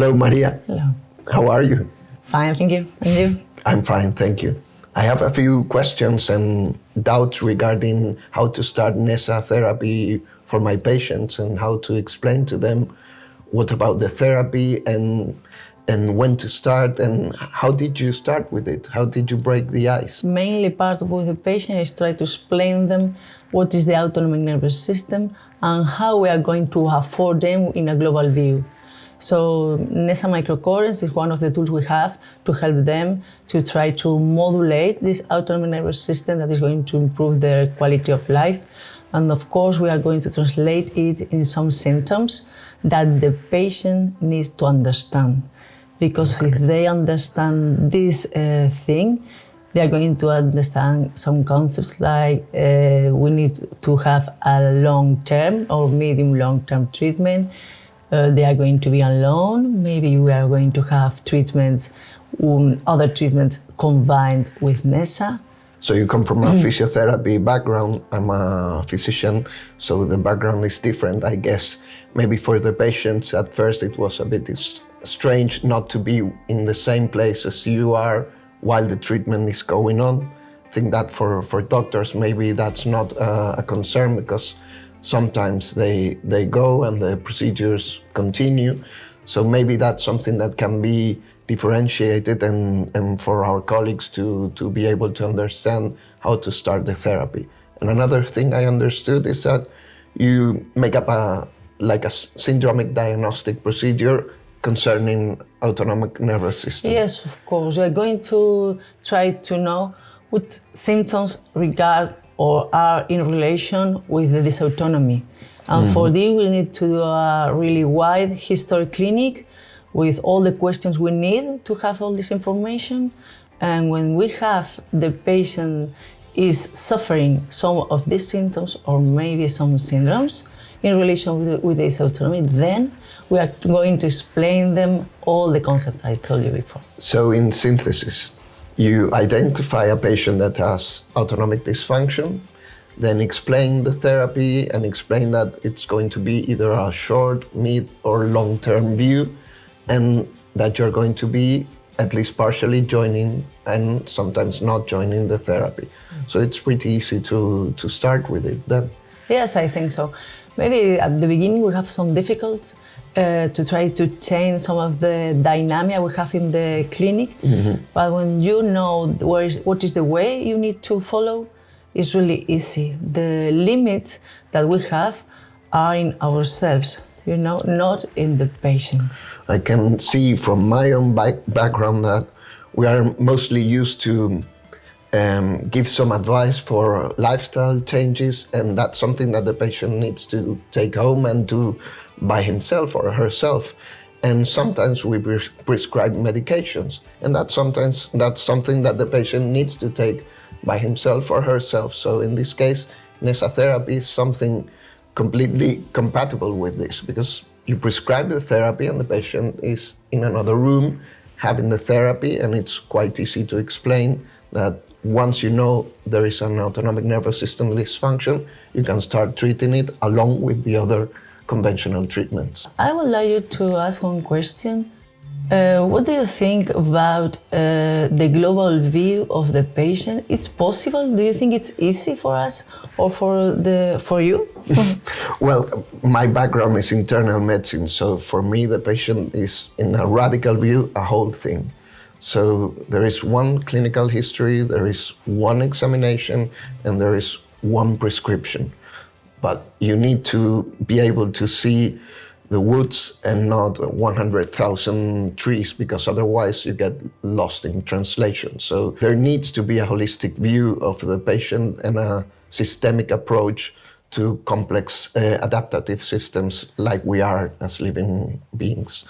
Hello, Maria. Hello. How are you? Fine, thank you. And you? I'm fine, thank you. I have a few questions and doubts regarding how to start Nesa therapy for my patients and how to explain to them what about the therapy and when to start and how did you start with it? How did you break the ice? Mainly part with the patient is try to explain them what is the autonomic nervous system and how we are going to afford them in a global view. So Nesa microcurrents is one of the tools we have to help them to try to modulate this autonomic nervous system that is going to improve their quality of life. And of course, we are going to translate it in some symptoms that the patient needs to understand. Because if they understand this thing, they are going to understand some concepts like we need to have a long-term or medium-long-term treatment. They are going to be alone. Maybe we are going to have treatments, other treatments combined with Nesa. So you come from a physiotherapy background. I'm a physician, so the background is different, I guess. Maybe for the patients at first it was a bit strange not to be in the same place as you are while the treatment is going on. I think that for doctors maybe that's not a concern because sometimes they go and the procedures continue. So maybe that's something that can be differentiated and for our colleagues to be able to understand how to start the therapy. And another thing I understood is that you make up a syndromic diagnostic procedure concerning autonomic nervous system. Yes, of course. We are going to try to know what symptoms regard or are in relation with the dysautonomy. And for this, we need to do a really wide history clinic with all the questions we need to have all this information. And when we have the patient is suffering some of these symptoms or maybe some syndromes in relation with the dysautonomy, then we are going to explain them all the concepts I told you before. So in synthesis, you identify a patient that has autonomic dysfunction, then explain the therapy and explain that it's going to be either a short, mid, or long-term view, and that you're going to be at least partially joining and sometimes not joining the therapy. So it's pretty easy to start with it then. Yes, I think so. Maybe at the beginning we have some difficulties to try to change some of the dynamic we have in the clinic. But when you know what is the way you need to follow, it's really easy. The limits that we have are in ourselves, not in the patient. I can see from my own background that we are mostly used to give some advice for lifestyle changes, and that's something that the patient needs to take home and do by himself or herself. And sometimes we prescribe medications, and that's something that the patient needs to take by himself or herself. So in this case, Nesa therapy is something completely compatible with this because you prescribe the therapy and the patient is in another room having the therapy, and it's quite easy to explain that once you know there is an autonomic nervous system dysfunction, you can start treating it along with the other conventional treatments. I would like you to ask one question. What do you think about the global view of the patient? It's possible? Do you think it's easy for us or for you? Well, my background is internal medicine, so for me the patient is in a radical view a whole thing. So there is one clinical history, there is one examination, and there is one prescription. But you need to be able to see the woods and not 100,000 trees, because otherwise you get lost in translation. So there needs to be a holistic view of the patient and a systemic approach to complex adaptive systems like we are as living beings.